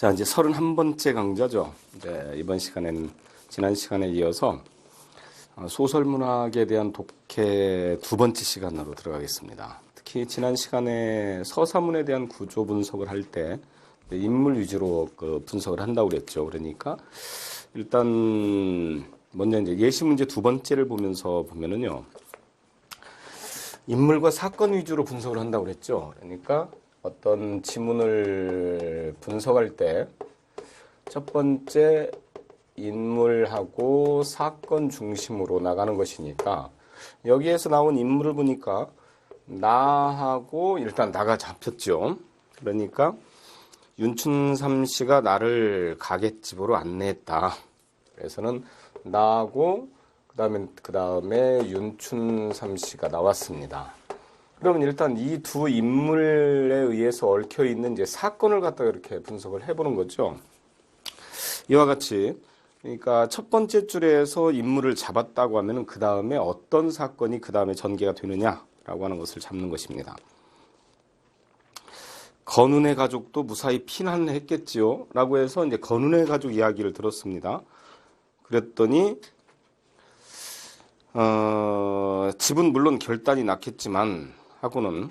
자, 이제 31번째 강좌죠. 이번 시간에는 지난 시간에 이어서 소설문학에 대한 독해 두 번째 시간으로 들어가겠습니다. 특히 지난 시간에 서사문에 대한 구조 분석을 할 때 인물 위주로 분석을 한다고 그랬죠. 그러니까 일단 먼저 이제 예시 문제 두 번째를 보면서 보면은요. 인물과 사건 위주로 분석을 한다고 그랬죠. 그러니까 어떤 지문을 분석할 때 첫 번째 인물하고 사건 중심으로 나가는 것이니까 여기에서 나온 인물을 보니까 나하고 일단 나가 잡혔죠. 그러니까 윤춘삼 씨가 나를 가게집으로 안내했다. 그래서는 나하고 그다음에 윤춘삼 씨가 나왔습니다. 그러면 일단 이 두 인물에 의해서 얽혀 있는 이제 사건을 갖다가 이렇게 분석을 해보는 거죠. 이와 같이 그러니까 첫 번째 줄에서 인물을 잡았다고 하면은 그 다음에 어떤 사건이 그 다음에 전개가 되느냐라고 하는 것을 잡는 것입니다. 건운의 가족도 무사히 피난했겠지요. 라고 해서 이제 건운의 가족 이야기를 들었습니다. 그랬더니 집은 물론 결단이 났겠지만 하고는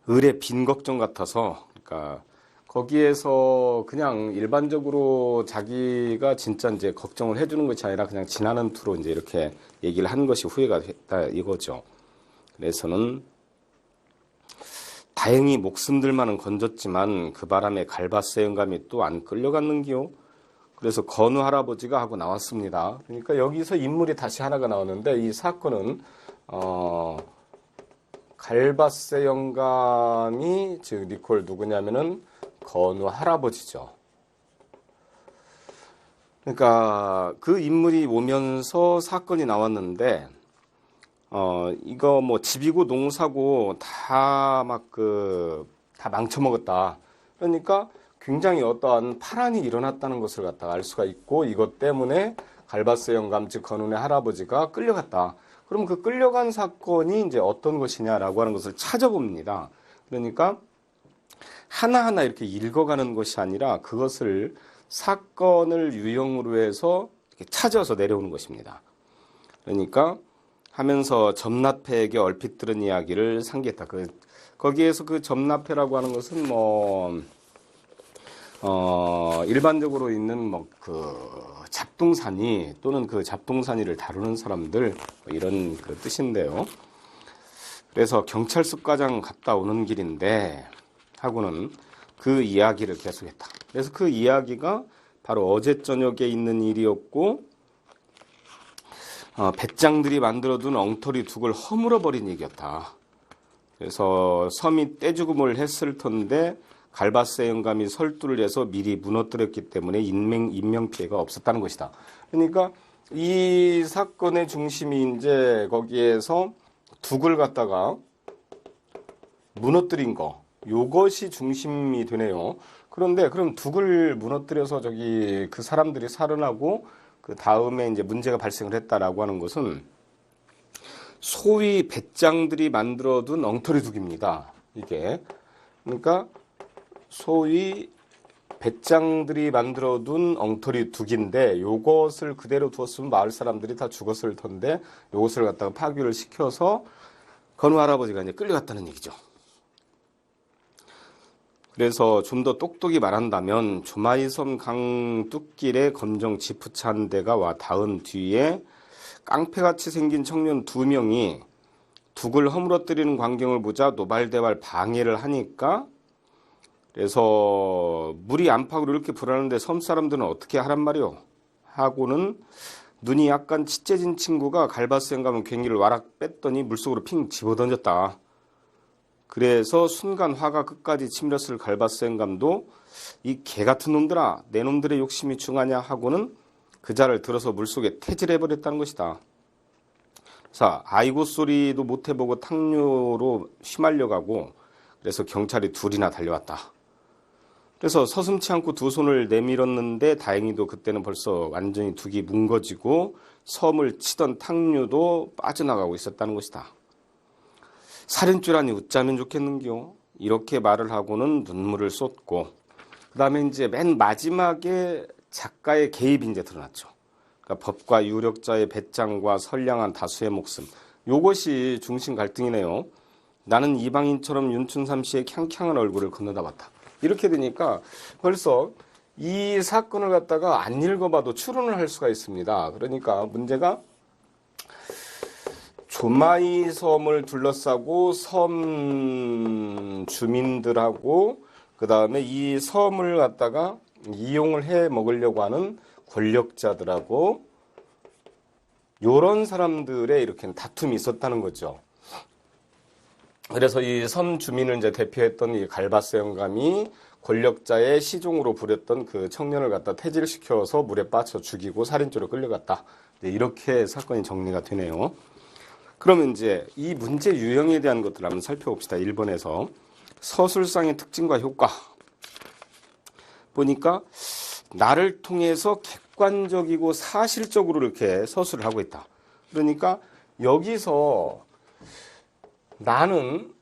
을의 빈 걱정 같아서 그러니까 거기에서 그냥 일반적으로 자기가 진짜 이제 걱정을 해주는 것이 아니라 그냥 지나는 투로 이제 이렇게 얘기를 한 것이 후회가 됐다 이거죠. 그래서는 다행히 목숨들만은 건졌지만 그 바람에 갈바세 영감이 또 안 끌려갔는기요. 그래서 건우 할아버지가 하고 나왔습니다. 그러니까 여기서 인물이 다시 하나가 나오는데 이 사건은 갈바세 영감이 즉 니콜 누구냐면은 건우 할아버지죠. 그러니까 그 인물이 오면서 사건이 나왔는데 이거 뭐 집이고 농사고 다 다 망쳐먹었다. 그러니까 굉장히 어떠한 파란이 일어났다는 것을 갖다가 알 수가 있고 이것 때문에 갈바세 영감 즉 건운의 할아버지가 끌려갔다. 그럼 그 끌려간 사건이 이제 어떤 것이냐라고 하는 것을 찾아봅니다. 그러니까 하나하나 이렇게 읽어가는 것이 아니라 그것을 사건을 유형으로 해서 이렇게 찾아서 내려오는 것입니다. 그러니까 하면서 점납회에게 얼핏 들은 이야기를 상기했다. 거기에서 그 점납회라고 하는 것은 일반적으로 있는 잡동사니 또는 그 잡동사니를 다루는 사람들 이런 그 뜻인데요. 그래서 경찰서과장 갔다 오는 길인데 하고는 그 이야기를 계속했다. 그래서 그 이야기가 바로 어제 저녁에 있는 일이었고 배짱들이 만들어둔 엉터리 둑을 허물어버린 얘기였다. 그래서 섬이 떼죽음을 했을 텐데 갈바세 영감이 설두를 해서 미리 무너뜨렸기 때문에 인명피해가 없었다는 것이다. 그러니까 이 사건의 중심이 이제 거기에서 둑을 갖다가 무너뜨린 거 요것이 중심이 되네요. 그런데 그럼 둑을 무너뜨려서 그 사람들이 살아나고 그 다음에 이제 문제가 발생을 했다라고 하는 것은 소위 배짱들이 만들어둔 엉터리 둑입니다. 이게 그러니까 소위 배짱들이 만들어둔 엉터리 둑인데 요것을 그대로 두었으면 마을 사람들이 다 죽었을 텐데 요것을 갖다가 파괴를 시켜서 건우 할아버지가 이제 끌려갔다는 얘기죠. 그래서 좀 더 똑똑히 말한다면 조마이섬 강 뚝길에 검정 지프차 한 대가 와 닿은 뒤에 깡패같이 생긴 청년 2명이 둑을 허물어뜨리는 광경을 보자 노발대발 방해를 하니까 그래서 물이 안팎으로 이렇게 불하는데 섬 사람들은 어떻게 하란 말이오? 하고는 눈이 약간 찌째진 친구가 갈바세 영감은 괭이를 와락 뺐더니 물속으로 핑 집어던졌다. 그래서 순간 화가 끝까지 치밀었을 갈바세 영감도 이 개같은 놈들아 내 놈들의 욕심이 중하냐 하고는 그 자를 들어서 물속에 태질해버렸다는 것이다. 자, 아이고 소리도 못해보고 탕류로 휘말려가고 그래서 경찰이 둘이나 달려왔다. 그래서 서슴치 않고 두 손을 내밀었는데 다행히도 그때는 벌써 완전히 둑이 뭉거지고 섬을 치던 탕류도 빠져나가고 있었다는 것이다. 살인죄라니 웃자면 좋겠는겨. 이렇게 말을 하고는 눈물을 쏟고, 그 다음에 이제 맨 마지막에 작가의 개입이 이제 드러났죠. 그러니까 법과 유력자의 배짱과 선량한 다수의 목숨. 요것이 중심 갈등이네요. 나는 이방인처럼 윤춘삼 씨의 캥캥한 얼굴을 건너다봤다. 이렇게 되니까 벌써 이 사건을 갖다가 안 읽어봐도 추론을 할 수가 있습니다. 그러니까 문제가 조마이 섬을 둘러싸고 섬 주민들하고 그 다음에 이 섬을 갖다가 이용을 해 먹으려고 하는 권력자들하고 요런 사람들의 이렇게 다툼이 있었다는 거죠. 그래서 이 섬 주민을 이제 대표했던 이 갈바스 영감이 권력자의 시종으로 부렸던 그 청년을 갖다 퇴질시켜서 물에 빠져 죽이고 살인죄로 끌려갔다. 이렇게 사건이 정리가 되네요. 그러면 이제 이 문제 유형에 대한 것들을 한번 살펴봅시다. 1번에서 서술상의 특징과 효과. 보니까 나를 통해서 객관적이고 사실적으로 이렇게 서술을 하고 있다. 그러니까 여기서 나는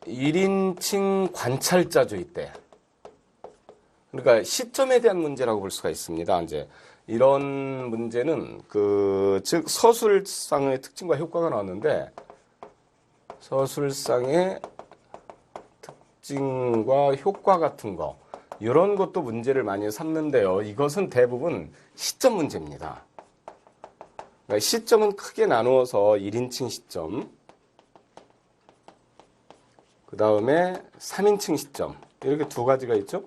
1인칭 관찰자죠, 이때. 그러니까 시점에 대한 문제라고 볼 수가 있습니다. 이제 이런 문제는 즉 서술상의 특징과 효과가 나왔는데 서술상의 특징과 효과 같은 거 이런 것도 문제를 많이 삼는데요. 이것은 대부분 시점 문제입니다. 그러니까 시점은 크게 나누어서 1인칭 시점, 그 다음에 3인칭 시점 이렇게 두 가지가 있죠.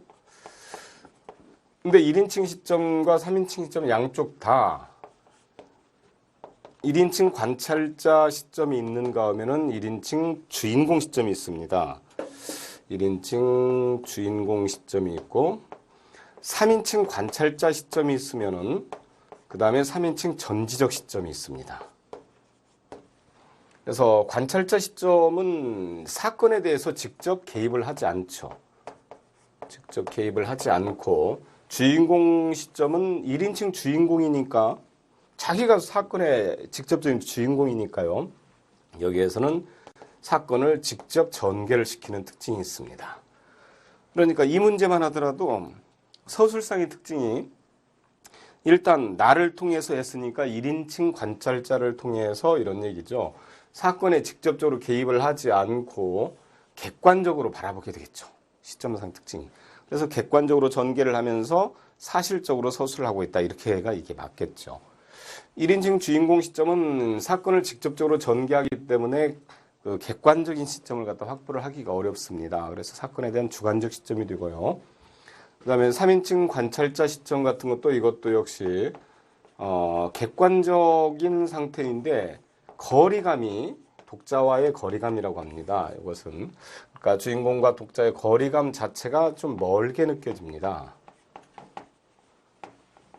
근데 1인칭 시점과 3인칭 시점 양쪽 다 1인칭 관찰자 시점이 있는가 하면은 1인칭 주인공 시점이 있습니다. 1인칭 주인공 시점이 있고 3인칭 관찰자 시점이 있으면은 그 다음에 3인칭 전지적 시점이 있습니다. 그래서 관찰자 시점은 사건에 대해서 직접 개입을 하지 않죠. 직접 개입을 하지 않고 주인공 시점은 1인칭 주인공이니까 자기가 사건의 직접적인 주인공이니까요. 여기에서는 사건을 직접 전개를 시키는 특징이 있습니다. 그러니까 이 문제만 하더라도 서술상의 특징이 일단 나를 통해서 했으니까 1인칭 관찰자를 통해서 이런 얘기죠. 사건에 직접적으로 개입을 하지 않고 객관적으로 바라보게 되겠죠. 시점상 특징이. 그래서 객관적으로 전개를 하면서 사실적으로 서술을 하고 있다. 이렇게가 이게 맞겠죠. 1인칭 주인공 시점은 사건을 직접적으로 전개하기 때문에 그 객관적인 시점을 갖다 확보를 하기가 어렵습니다. 그래서 사건에 대한 주관적 시점이 되고요. 그 다음에 3인칭 관찰자 시점 같은 것도 이것도 역시 객관적인 상태인데 거리감이 독자와의 거리감이라고 합니다. 이것은 그러니까 주인공과 독자의 거리감 자체가 좀 멀게 느껴집니다.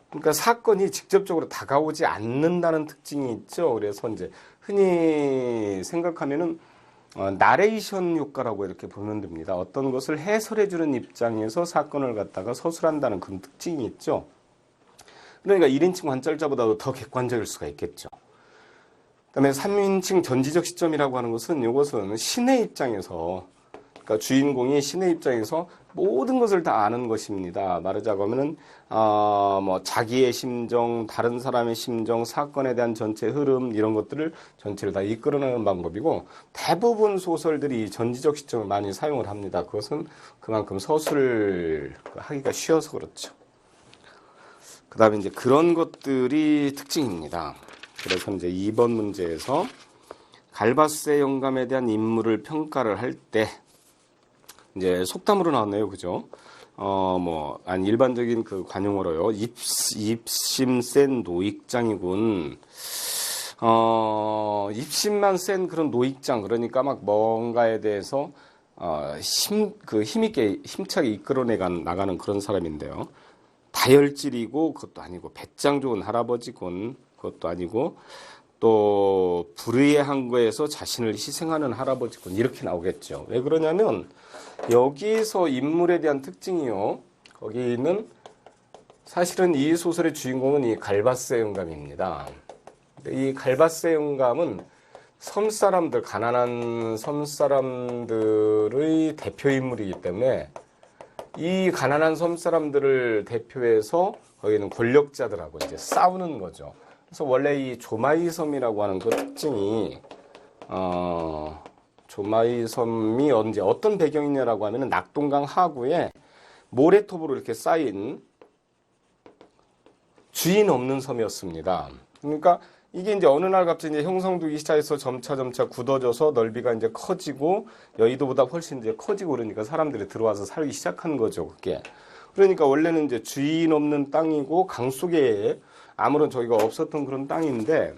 그러니까 사건이 직접적으로 다가오지 않는다는 특징이 있죠. 그래서 이제 흔히 생각하면은 나레이션 효과라고 이렇게 보면 됩니다. 어떤 것을 해설해주는 입장에서 사건을 갖다가 서술한다는 그런 특징이 있죠. 그러니까 1인칭 관찰자보다도 더 객관적일 수가 있겠죠. 그다음에 3인칭 전지적 시점이라고 하는 것은 이것은 신의 입장에서 그러니까 주인공이 신의 입장에서 모든 것을 다 아는 것입니다. 말하자고 하면은 뭐 자기의 심정, 다른 사람의 심정, 사건에 대한 전체 흐름 이런 것들을 전체를 다 이끌어내는 방법이고 대부분 소설들이 전지적 시점을 많이 사용을 합니다. 그것은 그만큼 서술을 하기가 쉬워서 그렇죠. 그다음에 이제 그런 것들이 특징입니다. 그래서 이제 2번 문제에서 갈바스의 영감에 대한 인물을 평가를 할 때 이제 속담으로 나왔네요. 그죠? 일반적인 그 관용어로요. 입심 센 노익장이군. 입심만 센 그런 노익장. 그러니까 막 뭔가에 대해서, 힘있게, 힘차게 나가는 그런 사람인데요. 다혈질이고, 그것도 아니고, 배짱 좋은 할아버지군. 그것도 아니고, 또, 불의한 거에서 자신을 희생하는 할아버지군. 이렇게 나오겠죠. 왜 그러냐면, 여기서 인물에 대한 특징이요. 거기는 사실은 이 소설의 주인공은 이 갈바스의 영감입니다. 이 갈바스의 영감은 섬사람들, 가난한 섬사람들의 대표 인물이기 때문에 이 가난한 섬사람들을 대표해서 거기는 권력자들하고 이제 싸우는 거죠. 그래서 원래 이 조마이섬이라고 하는 그 특징이 조마이섬이 언제 어떤 배경이냐라고 하면은 낙동강 하구에 모래톱으로 이렇게 쌓인 주인 없는 섬이었습니다. 그러니까 이게 이제 어느 날 갑자기 이제 형성되기 시작해서 점차 굳어져서 넓이가 이제 커지고 여의도보다 훨씬 이제 커지고 그러니까 사람들이 들어와서 살기 시작한 거죠, 그게. 그러니까 원래는 이제 주인 없는 땅이고 강 속에 아무런 저기가 없었던 그런 땅인데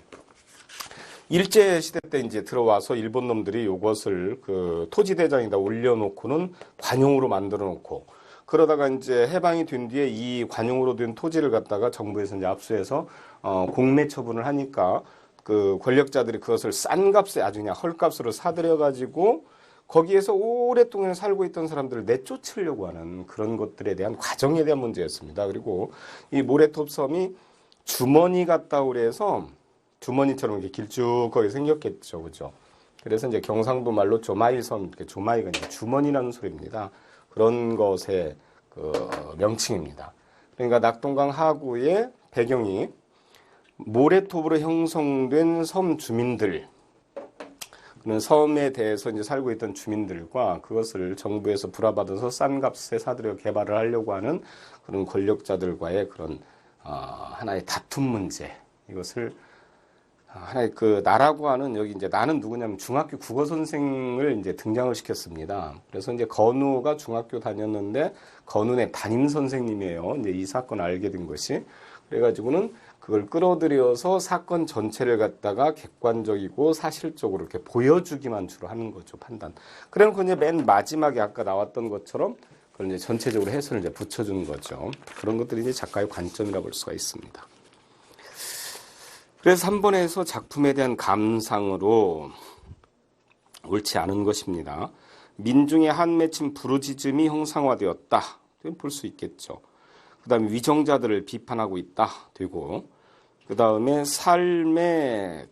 일제 시대 때 이제 들어와서 일본 놈들이 이것을 그 토지 대장에다 올려놓고는 관용으로 만들어 놓고 그러다가 이제 해방이 된 뒤에 이 관용으로 된 토지를 갖다가 정부에서 이제 압수해서 공매 처분을 하니까 그 권력자들이 그것을 싼 값에 아주 그냥 헐값으로 사들여 가지고 거기에서 오랫동안 살고 있던 사람들을 내쫓으려고 하는 그런 것들에 대한 과정에 대한 문제였습니다. 그리고 이 모래톱 섬이 주머니 같다고 그래서 주머니처럼 이렇게 길쭉하게 생겼겠죠, 그죠? 그래서 이제 경상도 말로 조마이섬, 조마이가 이제 주머니라는 소리입니다. 그런 것의 그 명칭입니다. 그러니까 낙동강 하구의 배경이 모래톱으로 형성된 섬 주민들, 그런 섬에 대해서 이제 살고 있던 주민들과 그것을 정부에서 불화받아서 싼 값에 사들여 개발을 하려고 하는 그런 권력자들과의 그런 하나의 다툼 문제, 이것을 하나의 그 나라고 하는 여기 이제 나는 누구냐면 중학교 국어 선생을 이제 등장을 시켰습니다. 그래서 이제 건우가 중학교 다녔는데 건우네 담임 선생님이에요. 이제 이 사건을 알게 된 것이 그래가지고는 그걸 끌어들여서 사건 전체를 갖다가 객관적이고 사실적으로 이렇게 보여주기만 주로 하는 거죠, 판단. 그래놓고 이제 맨 마지막에 아까 나왔던 것처럼 그걸 이제 전체적으로 해설을 이제 붙여주는 거죠. 그런 것들이 이제 작가의 관점이라 볼 수가 있습니다. 그래서 3번에서 작품에 대한 감상으로 옳지 않은 것입니다. 민중의 한 맺힌 부르짖음이 형상화되었다. 볼 수 있겠죠. 그 다음에 위정자들을 비판하고 있다. 되고 그 다음에 삶의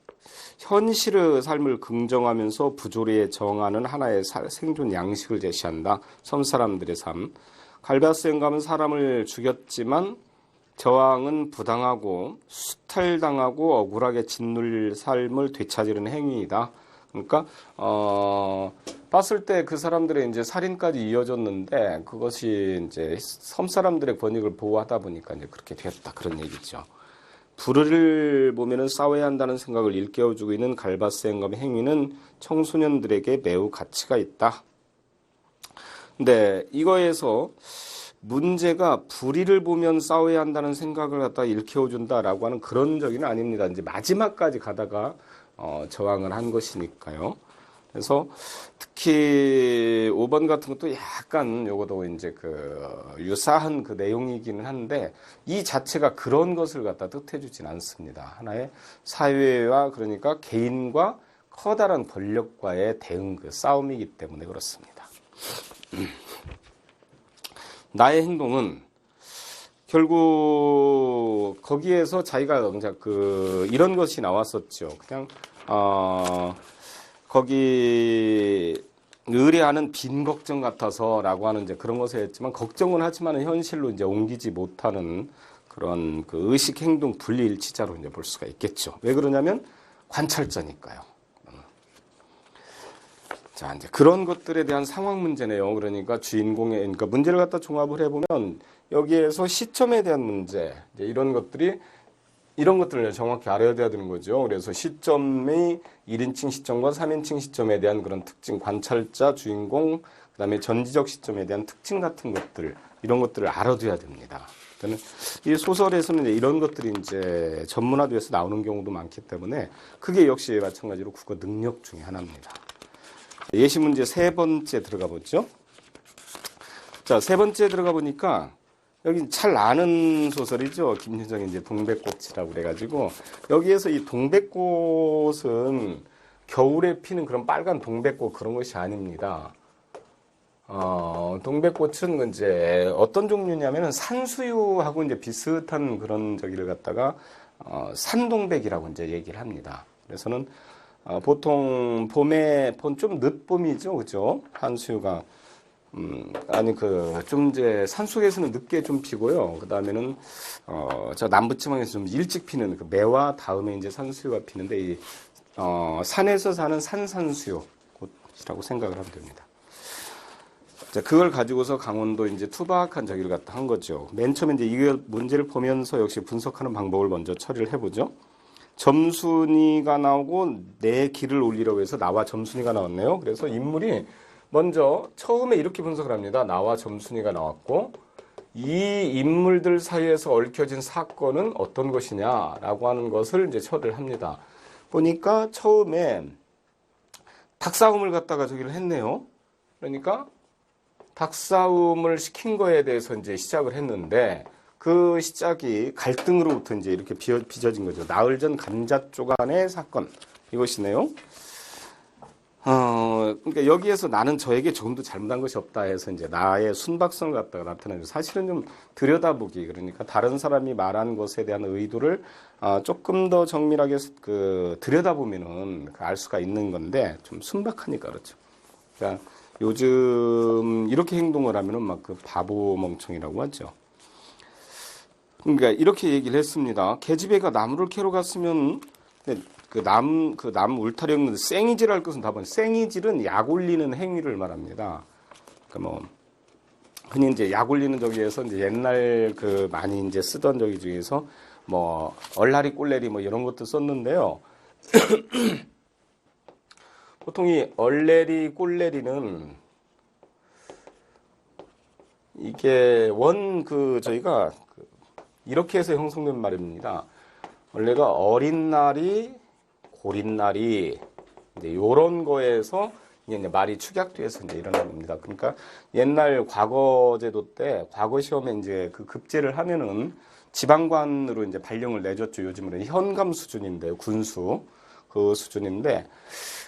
현실의 삶을 긍정하면서 부조리에 정하는 하나의 생존 양식을 제시한다. 섬 사람들의 삶. 갈바스 영감은 사람을 죽였지만 저항은 부당하고 수탈당하고 억울하게 짓눌릴 삶을 되찾으려는 행위이다. 그러니까 봤을 때 그 사람들의 이제 살인까지 이어졌는데 그것이 이제 섬 사람들의 권익을 보호하다 보니까 이제 그렇게 되었다 그런 얘기죠. 불의를 보면은 싸워야 한다는 생각을 일깨워주고 있는 갈바스 영감의 행위는 청소년들에게 매우 가치가 있다. 근데 이거에서 문제가 불의를 보면 싸워야 한다는 생각을 갖다 일깨워준다라고 하는 그런 적은 아닙니다. 이제 마지막까지 가다가 저항을 한 것이니까요. 그래서 특히 5번 같은 것도 약간 요것도 이제 그 유사한 그 내용이기는 한데 이 자체가 그런 것을 갖다 뜻해주진 않습니다. 하나의 사회와 그러니까 개인과 커다란 권력과의 대응 그 싸움이기 때문에 그렇습니다. 나의 행동은 결국 거기에서 자기가 그 이런 것이 나왔었죠. 그냥 거기 의뢰하는 빈 걱정 같아서라고 하는 이제 그런 것을 했지만 걱정은 하지만 현실로 이제 옮기지 못하는 그런 그 의식 행동 분리일치자로 이제 볼 수가 있겠죠. 왜 그러냐면 관찰자니까요. 자, 이제 그런 것들에 대한 상황 문제네요. 그러니까 그러니까 문제를 갖다 종합을 해보면 여기에서 시점에 대한 문제, 이제 이런 것들을 정확히 알아야 되는 거죠. 그래서 시점의 1인칭 시점과 3인칭 시점에 대한 그런 특징, 관찰자, 주인공, 그다음에 전지적 시점에 대한 특징 같은 것들, 이런 것들을 알아둬야 됩니다. 저는 이 소설에서는 이제 이런 것들이 이제 전문화돼서 나오는 경우도 많기 때문에 그게 역시 마찬가지로 국어 능력 중에 하나입니다. 예시 문제 세 번째 들어가 보죠. 자, 세 번째 들어가 보니까 여기 잘 아는 소설이죠. 김유정의 이제 동백꽃이라고 그래가지고 여기에서 이 동백꽃은 겨울에 피는 그런 빨간 동백꽃 그런 것이 아닙니다. 동백꽃은 이제 어떤 종류냐면은 산수유하고 이제 비슷한 그런 저기를 갖다가 산동백이라고 이제 얘기를 합니다. 그래서는 보통 봄에 좀 늦봄이죠, 그죠? 한수유가 아니 좀 이제 산속에서는 늦게 좀 피고요. 그 다음에는 저 남부지방에서 좀 일찍 피는 그 매화 다음에 이제 산수유가 피는데 산에서 사는 산산수유 꽃이라고 생각을 하면 됩니다. 자, 그걸 가지고서 강원도 이제 투박한 저기를 갖다 한 거죠. 맨 처음에 이제 이걸 문제를 보면서 역시 분석하는 방법을 먼저 처리를 해보죠. 점순이가 나오고 내 길을 올리려고 해서 나와 점순이가 나왔네요. 그래서 인물이 먼저 처음에 이렇게 분석을 합니다. 나와 점순이가 나왔고 이 인물들 사이에서 얽혀진 사건은 어떤 것이냐라고 하는 것을 이제 처리를 합니다. 보니까 처음에 닭싸움을 갖다가 저기를 했네요. 그러니까 닭싸움을 시킨 거에 대해서 이제 시작을 했는데 그 시작이 갈등으로부터 이제 이렇게 빚어진 거죠. 나흘 전 감자조간의 사건 이것이네요. 그러니까 여기에서 나는 저에게 조금도 잘못한 것이 없다 해서 이제 나의 순박성을 갖다가 나타내죠. 사실은 좀 들여다보기, 그러니까 다른 사람이 말한 것에 대한 의도를 조금 더 정밀하게 들여다보면은 알 수가 있는 건데 좀 순박하니까 그렇죠. 그러니까 요즘 이렇게 행동을 하면은 막 그 바보 멍청이라고 하죠. 그러니까 이렇게 얘기를 했습니다. 계집애가 나무를 캐러 갔으면 남 울타리 엮는 생이질할 것은 답은 생이질은 약 올리는 행위를 말합니다. 그러니까 흔히 이제 약 올리는 저기에서 이제 옛날 많이 이제 쓰던 저기 중에서 얼라리 꼴레리 이런 것도 썼는데요. 보통 이 얼레리 꼴레리는 이게 저희가 이렇게 해서 형성된 말입니다. 원래가 어린 날이 고린 날이 이제 요런 거에서 이제 말이 축약돼서 이제 일어난 겁니다. 그러니까 옛날 과거 제도 때 과거 시험에 이제 그 급제를 하면은 지방관으로 이제 발령을 내줬죠. 요즘은 현감 수준인데 군수 그 수준인데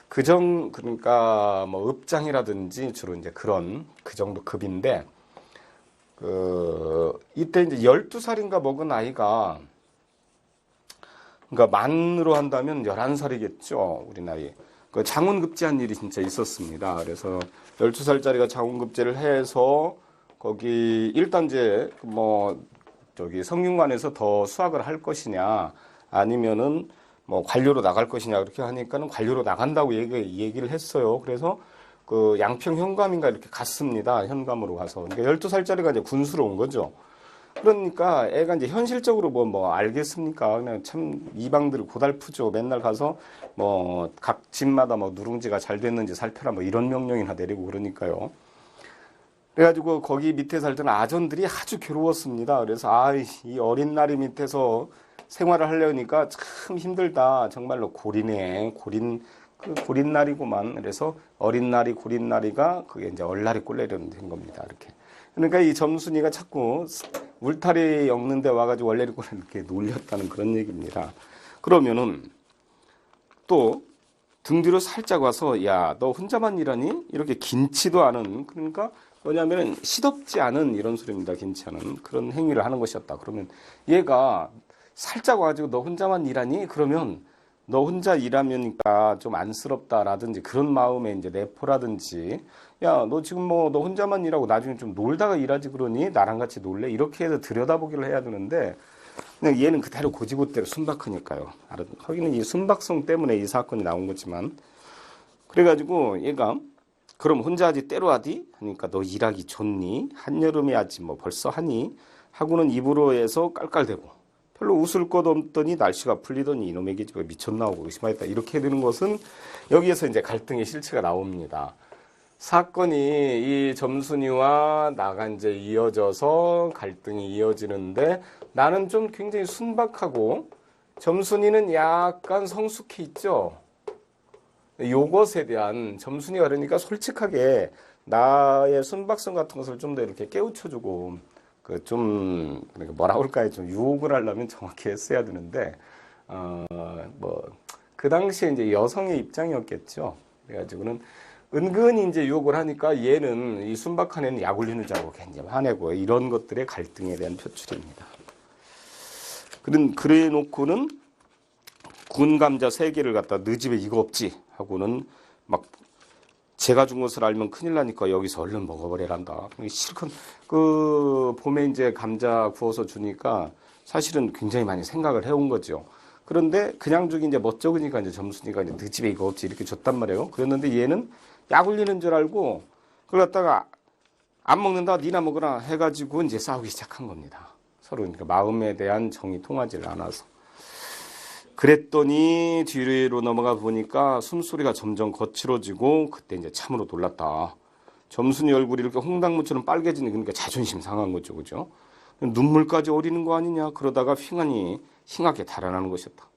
그러니까 읍장이라든지 주로 이제 그 정도 급인데 이때 이제 12살인가 먹은 아이가 그러니까 만으로 한다면 11살이겠죠. 우리 나이. 그 장원급제한 일이 진짜 있었습니다. 그래서 12살짜리가 장원급제를 해서 거기 일단 이제 저기 성균관에서 더 수학을 할 것이냐 아니면은 관료로 나갈 것이냐 그렇게 하니까는 관료로 나간다고 얘기를 했어요. 그래서 그 양평 현감인가 이렇게 갔습니다. 현감으로 가서. 그러니까 12살짜리가 이제 군수로 온 거죠. 그러니까 애가 이제 현실적으로 알겠습니까? 그냥 참 이방들을 고달프죠. 맨날 가서 각 집마다 누룽지가 잘 됐는지 살펴라 이런 명령이나 내리고 그러니까요. 그래가지고 거기 밑에 살던 아전들이 아주 괴로웠습니다. 그래서 이 어린 나리 밑에서 생활을 하려니까 참 힘들다. 정말로 고리네. 고린 날이구만. 그래서 어린 날이 고린 날이가 그게 이제 얼날이 꼴레리는 된 겁니다. 이렇게. 그러니까 이 점순이가 자꾸 울타리 엮는 데 와가지고 얼레리 꼴레리 이렇게 놀렸다는 그런 얘기입니다. 그러면은 또 등 뒤로 살짝 와서 야, 너 혼자만 일하니? 이렇게 긴치도 않은 그러니까 뭐냐면은 시덥지 않은 이런 소리입니다. 긴치 않은 그런 행위를 하는 것이었다. 그러면 얘가 살짝 와가지고 너 혼자만 일하니? 그러면 너 혼자 일하면니까 좀 안쓰럽다라든지 그런 마음에 이제 내포라든지 야, 너 지금 너 혼자만 일하고 나중에 좀 놀다가 일하지 그러니 나랑 같이 놀래? 이렇게 해서 들여다보기를 해야 되는데 그냥 얘는 그대로 고지고대로 순박하니까요. 거기는 이 순박성 때문에 이 사건이 나온 거지만 그래가지고 얘가 그럼 혼자 하지 때로 하디? 하니까 너 일하기 좋니? 한여름에 하지 벌써 하니? 하고는 입으로 해서 깔깔대고 별로 웃을 것 없더니 날씨가 풀리더니 이놈의 기집애가 미쳤나 하고 의심하였다. 이렇게 되는 것은 여기에서 이제 갈등의 실체가 나옵니다. 사건이 이 점순이와 나가 이제 이어져서 갈등이 이어지는데 나는 좀 굉장히 순박하고 점순이는 약간 성숙해 있죠. 요것에 대한 점순이가 그러니까 솔직하게 나의 순박성 같은 것을 좀 더 이렇게 깨우쳐주고 그러니까 뭐라 그럴까요? 좀 유혹을 하려면 정확히 했어야 되는데 그 당시에 이제 여성의 입장이었겠죠. 그래가지고는 은근히 이제 유혹을 하니까 얘는 이 순박한 애는 약 올리는 줄 알고 굉장히 화내고 이런 것들의 갈등에 대한 표출입니다. 그래 놓고는 죽은 감자 3개를 갖다 너 집에 이거 없지 하고는 막 제가 준 것을 알면 큰일 나니까 여기서 얼른 먹어버려란다. 실컷 그 봄에 이제 감자 구워서 주니까 사실은 굉장히 많이 생각을 해온 거죠. 그런데 그냥 주기 이제 멋쩍으니까 이제 점순이가 이제 너 집에 이거 없지 이렇게 줬단 말이에요. 그랬는데 얘는 약 올리는 줄 알고 그걸 갖다가 안 먹는다 니나 먹으라 해가지고 이제 싸우기 시작한 겁니다. 서로 그러니까 마음에 대한 정이 통하지를 않아서. 그랬더니 뒤로 넘어가 보니까 숨소리가 점점 거칠어지고 그때 이제 참으로 놀랐다. 점순이 얼굴이 이렇게 홍당무처럼 빨개지니 그러니까 자존심 상한 거죠, 그죠? 눈물까지 어리는 거 아니냐? 그러다가 흉하게 달아나는 것이었다.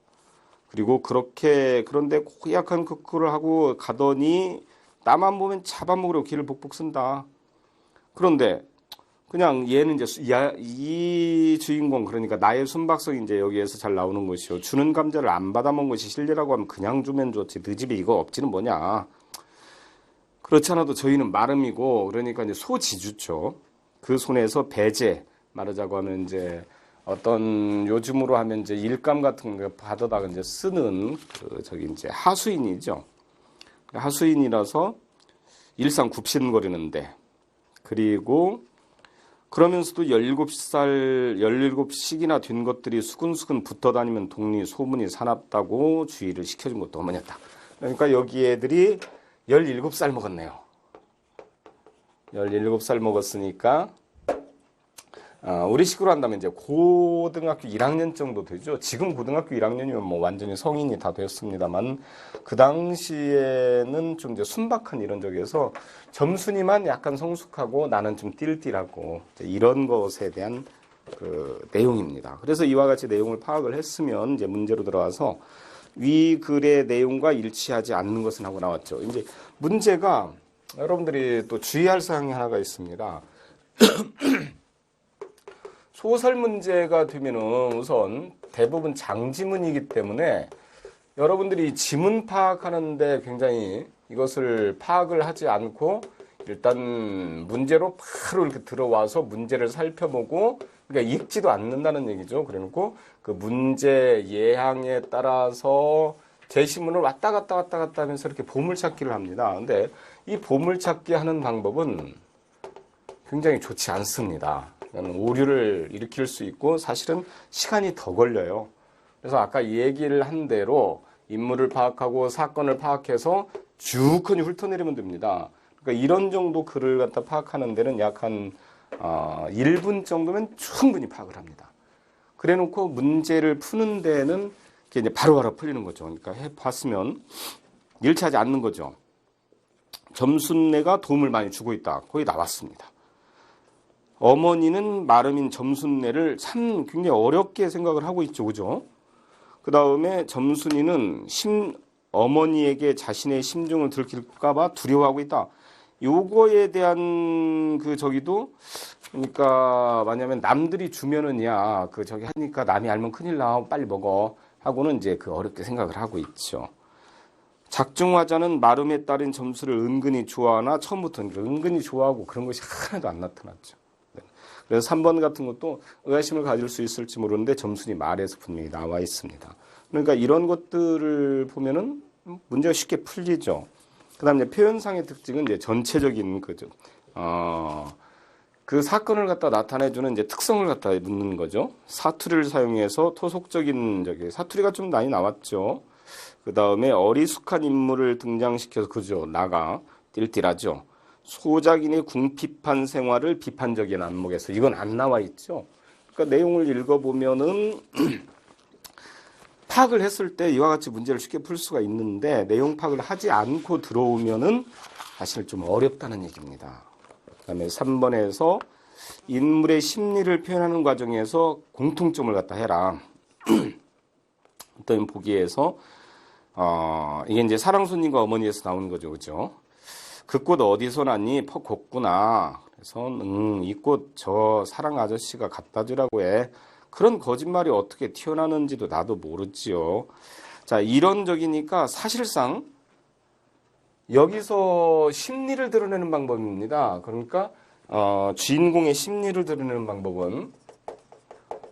그리고 그런데 고약한 극구를 하고 가더니 나만 보면 잡아먹으려고 길을 복복 쓴다. 그런데 그냥 얘는 이제 이 주인공 그러니까 나의 순박성이 이제 여기에서 잘 나오는 것이요. 주는 감자를 안 받아먹은 것이 실례라고 하면 그냥 주면 좋지. 너 집에 이거 없지는 뭐냐. 그렇지 않아도 저희는 마름이고 그러니까 이제 소지주죠. 그 손에서 배제 말하자고 하면 이제 어떤 요즘으로 하면 이제 일감 같은 거 받아다가 이제 쓰는 이제 하수인이죠. 하수인이라서 일상 굽신거리는데 그리고 그러면서도 17씩이나 된 것들이 수근수근 붙어 다니면 동리 소문이 사납다고 주의를 시켜준 것도 어머니였다. 그러니까 여기 애들이 17살 먹었네요. 17살 먹었으니까 우리 식으로 한다면 이제 고등학교 1학년 정도 되죠. 지금 고등학교 1학년이면 뭐 완전히 성인이 다 되었습니다만 그 당시에는 좀 이제 순박한 이런 적에서 점순이만 약간 성숙하고 나는 좀 띨띨하고 이런 것에 대한 그 내용입니다. 그래서 이와 같이 내용을 파악을 했으면 이제 문제로 들어와서 위 글의 내용과 일치하지 않는 것은 하고 나왔죠. 이제 문제가 여러분들이 또 주의할 사항이 하나가 있습니다. 소설 문제가 되면은 우선 대부분 장지문이기 때문에 여러분들이 지문 파악하는데 굉장히 이것을 파악을 하지 않고 일단 문제로 바로 이렇게 들어와서 문제를 살펴보고 그러니까 읽지도 않는다는 얘기죠. 그래놓고 그 문제 예항에 따라서 제시문을 왔다 갔다 하면서 이렇게 보물찾기를 합니다. 근데 이 보물찾기 하는 방법은 굉장히 좋지 않습니다. 오류를 일으킬 수 있고 사실은 시간이 더 걸려요. 그래서 아까 얘기를 한 대로 인물을 파악하고 사건을 파악해서 주커니 훑어내리면 됩니다. 그러니까 이런 정도 글을 갖다 파악하는 데는 약 한 1분 정도면 충분히 파악을 합니다. 그래 놓고 문제를 푸는 데는 이제 바로바로 풀리는 거죠. 그러니까 해봤으면 일치하지 않는 거죠. 점순내가 도움을 많이 주고 있다. 거의 나왔습니다. 어머니는 마름인 점순내를 참 굉장히 어렵게 생각을 하고 있죠. 그죠? 그 다음에 점순이는 어머니에게 자신의 심중을 들킬까봐 두려워하고 있다. 요거에 대한 그러니까 뭐냐면 남들이 주면은 하니까 남이 알면 큰일 나. 빨리 먹어. 하고는 이제 어렵게 생각을 하고 있죠. 작중화자는 마름에 따른 점수를 은근히 좋아하나 처음부터 은근히 좋아하고 그런 것이 하나도 안 나타났죠. 그래서 3번 같은 것도 의아심을 가질 수 있을지 모르는데 점순이 말에서 분명히 나와 있습니다. 그러니까 이런 것들을 보면은 문제가 쉽게 풀리죠. 그다음에 표현상의 특징은 이제 전체적인 그 사건을 갖다 나타내주는 이제 특성을 갖다 묻는 거죠. 사투리를 사용해서 토속적인 사투리가 좀 많이 나왔죠. 그 다음에 어리숙한 인물을 등장시켜서 나가 띨띨하죠. 소작인의 궁핍한 생활을 비판적인 안목에서 이건 안 나와 있죠. 그러니까 내용을 읽어보면은 파악을 했을 때 이와 같이 문제를 쉽게 풀 수가 있는데 내용 파악을 하지 않고 들어오면은 사실 좀 어렵다는 얘기입니다. 그다음에 3번에서 인물의 심리를 표현하는 과정에서 공통점을 갖다 해라. 어떤 보기에서 이게 이제 사랑손님과 어머니에서 나오는 거죠, 그죠? 그 꽃 어디서 났니? 퍽 곱구나. 그래서 이 꽃 저 사랑 아저씨가 갖다 주라고 해. 그런 거짓말이 어떻게 튀어나오는지도 나도 모르지요. 자, 이런적이니까 사실상 여기서 심리를 드러내는 방법입니다. 그러니까 주인공의 심리를 드러내는 방법은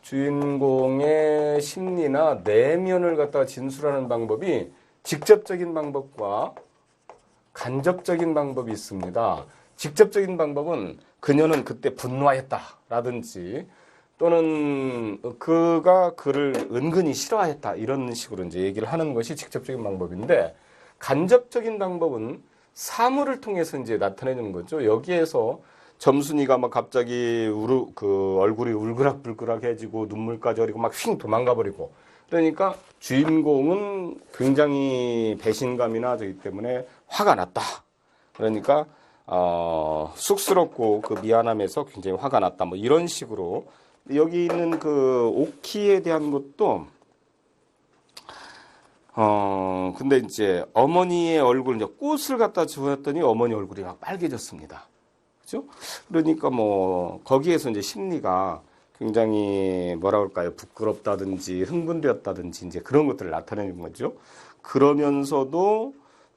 주인공의 심리나 내면을 갖다가 진술하는 방법이 직접적인 방법과 간접적인 방법이 있습니다. 직접적인 방법은 그녀는 그때 분노했다라든지 또는 그가 그를 은근히 싫어했다 이런 식으로 이제 얘기를 하는 것이 직접적인 방법인데, 간접적인 방법은 사물을 통해서 이제 나타내는 거죠. 여기에서 점순이가 막 갑자기 그 얼굴이 울그락불그락해지고 눈물까지 흐리고 막 휙 도망가 버리고, 그러니까 주인공은 굉장히 배신감이나 저기 때문에 화가 났다. 그러니까 쑥스럽고 그 미안함에서 굉장히 화가 났다. 뭐 이런 식으로. 여기 있는 그 오키에 대한 것도 근데 이제 어머니의 얼굴, 이제 꽃을 갖다 주었더니 어머니 얼굴이 막 빨개졌습니다. 그죠? 그러니까 뭐 거기에서 이제 심리가 굉장히 뭐라 그럴까요? 부끄럽다든지 흥분되었다든지 이제 그런 것들을 나타내는 거죠. 그러면서도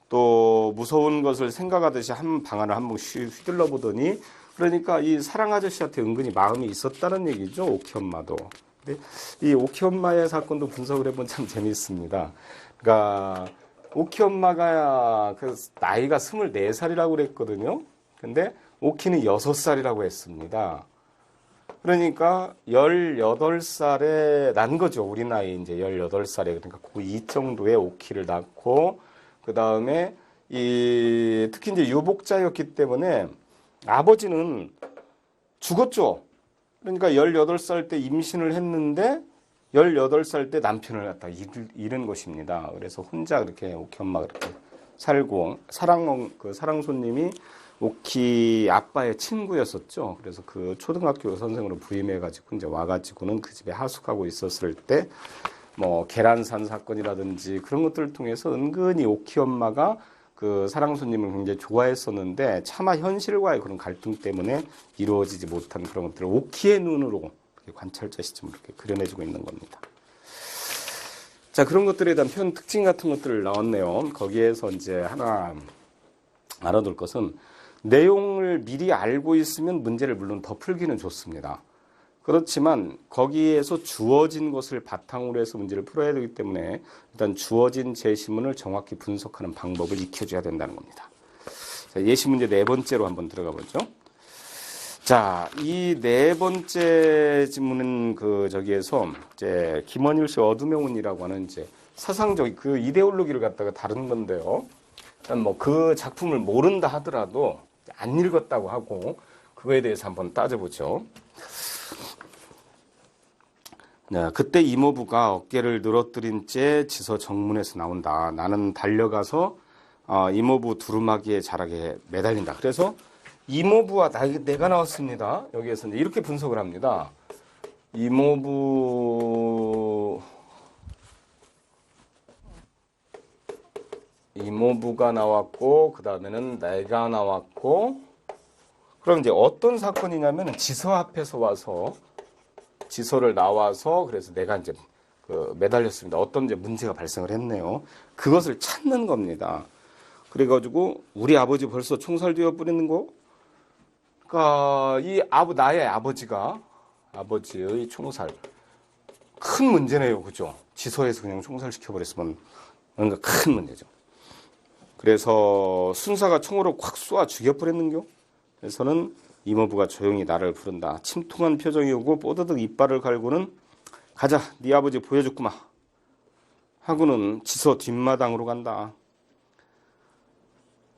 또 무서운 것을 생각하듯이 한 방안을 한번 휘둘러 보더니, 그러니까 이 사랑 아저씨한테 은근히 마음이 있었다는 얘기죠. 오키 엄마도. 근데 이 오키 엄마의 사건도 분석을 해보면 참 재미있습니다. 그러니까 오키 엄마가 그 나이가 24살이라고 그랬거든요. 근데 오키는 6살이라고 했습니다. 그러니까 18살에 난 거죠. 우리 나이 이제 18살에. 그러니까 그2 정도의 오키를 낳고, 그 다음에 특히 이제 유복자였기 때문에 아버지는 죽었죠. 그러니까 18살 때 임신을 했는데 18살 때 남편을 갖다 잃은 것입니다. 그래서 혼자 그렇게 오키 엄마가 그렇게 살고, 사랑손님이 오키 아빠의 친구였었죠. 그래서 그 초등학교 선생으로 부임해가지고 이제 와가지고는 그 집에 하숙하고 있었을 때 뭐 계란산 사건이라든지 그런 것들을 통해서 은근히 오키 엄마가 그 사랑손님을 굉장히 좋아했었는데 차마 현실과의 그런 갈등 때문에 이루어지지 못한 그런 것들을 오키의 눈으로 관찰자 시점으로 이렇게 그려내주고 있는 겁니다. 자, 그런 것들에 대한 표현 특징 같은 것들을 나왔네요. 거기에서 이제 하나 알아둘 것은, 내용을 미리 알고 있으면 문제를 물론 더 풀기는 좋습니다. 그렇지만 거기에서 주어진 것을 바탕으로 해서 문제를 풀어야 되기 때문에 일단 주어진 제시문을 정확히 분석하는 방법을 익혀줘야 된다는 겁니다. 자, 예시문제 4번째로 한번 들어가 보죠. 자, 이 4번째 지문은 저기에서 이제 김원일 씨 어둠의 운이라고 하는 이제 사상적 그 이데올로기를 갖다가 다룬 건데요. 일단 뭐 그 작품을 모른다 하더라도 안 읽었다고 하고 그거에 대해서 한번 따져보죠. 네, 그때 이모부가 어깨를 늘어뜨린 채 지서 정문에서 나온다. 나는 달려가서 이모부 두루마기에 자락에 매달린다. 그래서 이모부와 내가 나왔습니다. 여기에서 이제 이렇게 분석을 합니다. 이모부가 나왔고, 그 다음에는 내가 나왔고, 그럼 이제 어떤 사건이냐면 지서 앞에서 와서 지서를 나와서 그래서 내가 이제 매달렸습니다. 어떤 이제 문제가 발생을 했네요. 그것을 찾는 겁니다. 그래가지고 우리 아버지 벌써 총살되어 버리는 거. 그러니까 나의 아버지의 총살 큰 문제네요, 그죠? 지서에서 그냥 총살시켜 버렸으면 뭔가 큰 문제죠. 그래서 순사가 총으로 콱 쏘아 죽여버렸는겨. 그래서는 이모부가 조용히 나를 부른다. 침통한 표정이 오고 뽀드득 이빨을 갈고는 가자, 네 아버지 보여줬구마 하고는 지서 뒷마당으로 간다.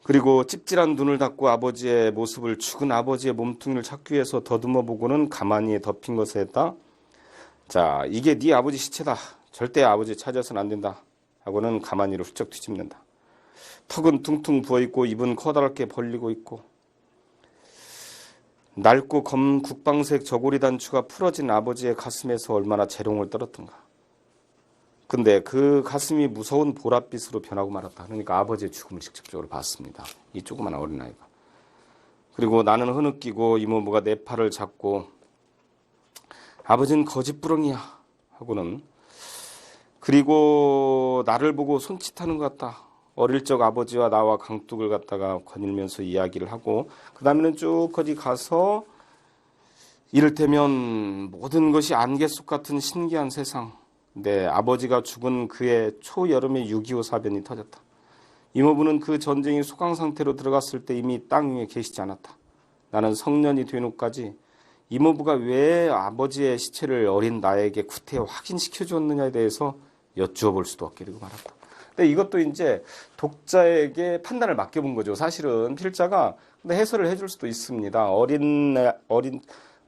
그리고 찝찝한 눈을 닫고 아버지의 모습을, 죽은 아버지의 몸뚱이를 찾기 위해서 더듬어 보고는 가만히 덮인 것에 했다. 자, 이게 네 아버지 시체다. 절대 아버지 찾아서는 안 된다 하고는 가만히를 훌쩍 뒤집는다. 턱은 퉁퉁 부어있고 입은 커다랗게 벌리고 있고 낡고 검 국방색 저고리 단추가 풀어진 아버지의 가슴에서 얼마나 재롱을 떨었던가. 근데 그 가슴이 무서운 보랏빛으로 변하고 말았다. 그러니까 아버지의 죽음을 직접적으로 봤습니다. 이 조그만 어린아이가. 그리고 나는 흐느끼고 이모부가 내 팔을 잡고 아버지는 거짓부렁이야 하고는, 그리고 나를 보고 손짓하는 것 같다. 어릴 적 아버지와 나와 강둑을 갖다가 거닐면서 이야기를 하고, 그 다음에는 쭉 거기 가서 이를테면 모든 것이 안개 속 같은 신기한 세상. 네, 아버지가 죽은 그해 초여름에 6.25 사변이 터졌다. 이모부는 그 전쟁이 소강 상태로 들어갔을 때 이미 땅 위에 계시지 않았다. 나는 성년이 된 후까지 이모부가 왜 아버지의 시체를 어린 나에게 구태여 확인시켜 줬느냐에 대해서 여쭈어 볼 수도 없게 되고 말았다. 근데 이것도 이제 독자에게 판단을 맡겨본 거죠. 사실은 필자가 근데 해설을 해줄 수도 있습니다. 어린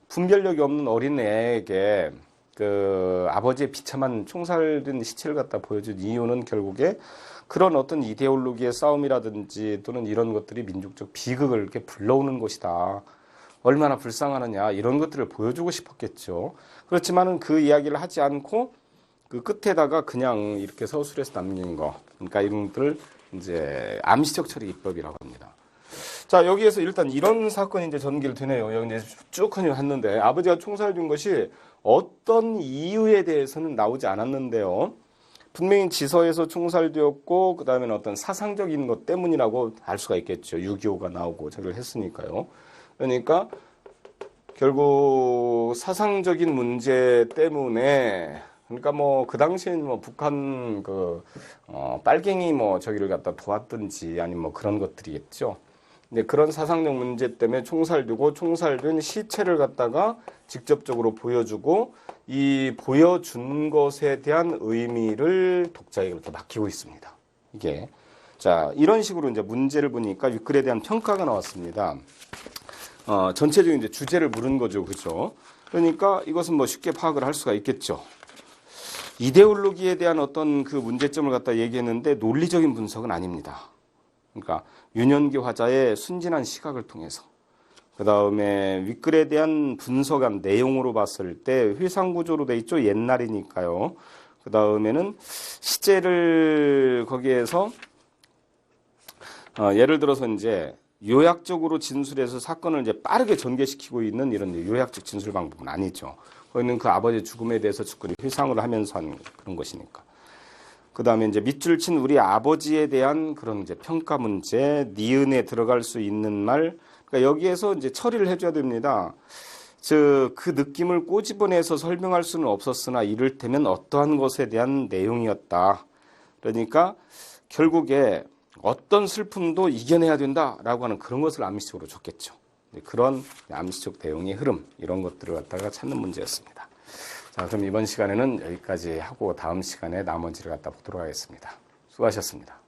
분별력이 없는 어린 애에게 그 아버지의 비참한 총살된 시체를 갖다 보여준 이유는 결국에 그런 어떤 이데올로기의 싸움이라든지 또는 이런 것들이 민족적 비극을 이렇게 불러오는 것이다. 얼마나 불쌍하느냐 이런 것들을 보여주고 싶었겠죠. 그렇지만은 그 이야기를 하지 않고 그 끝에다가 그냥 이렇게 서술해서 남긴 거. 그러니까 이런 것들을 이제 암시적 처리 기법이라고 합니다. 자, 여기에서 일단 이런 사건이 이제 전개를 되네요. 여기 이제 쭉 했는데 아버지가 총살을 준 것이 어떤 이유에 대해서는 나오지 않았는데요. 분명히 지서에서 총살되었고 그 다음에는 어떤 사상적인 것 때문이라고 알 수가 있겠죠. 6.25가 나오고 저걸 했으니까요. 그러니까 결국 사상적인 문제 때문에 그러니까 뭐 그 당시엔 뭐 북한 빨갱이 뭐 저기를 갖다 도왔든지 아니면 뭐 그런 것들이겠죠. 근데 그런 사상적 문제 때문에 총살되고 총살된 시체를 갖다가 직접적으로 보여주고 이 보여준 것에 대한 의미를 독자에게 이렇게 맡기고 있습니다. 이게 자 이런 식으로 이제 문제를 보니까 윗글에 대한 평가가 나왔습니다. 전체적인 이제 주제를 물은 거죠, 그죠? 그러니까 이것은 뭐 쉽게 파악을 할 수가 있겠죠. 이데올로기에 대한 어떤 그 문제점을 갖다 얘기했는데 논리적인 분석은 아닙니다. 그러니까 윤현기 화자의 순진한 시각을 통해서 그 다음에 윗글에 대한 분석한 내용으로 봤을 때 회상구조로 돼 있죠. 옛날이니까요. 그 다음에는 시제를 거기에서 예를 들어서 이제 요약적으로 진술해서 사건을 이제 빠르게 전개시키고 있는 이런 요약적 진술 방법은 아니죠. 거기는 그 아버지의 죽음에 대해서 측근히 회상을 하면서 하는 그런 것이니까. 그 다음에 이제 밑줄 친 우리 아버지에 대한 그런 이제 평가 문제, 니은에 들어갈 수 있는 말, 그러니까 여기에서 이제 처리를 해줘야 됩니다. 그 느낌을 꼬집어내서 설명할 수는 없었으나 이를테면 어떠한 것에 대한 내용이었다. 그러니까 결국에 어떤 슬픔도 이겨내야 된다라고 하는 그런 것을 암시적으로 줬겠죠. 그런 암시적 대응의 흐름 이런 것들을 갖다가 찾는 문제였습니다. 자, 그럼 이번 시간에는 여기까지 하고 다음 시간에 나머지를 갖다 보도록 하겠습니다. 수고하셨습니다.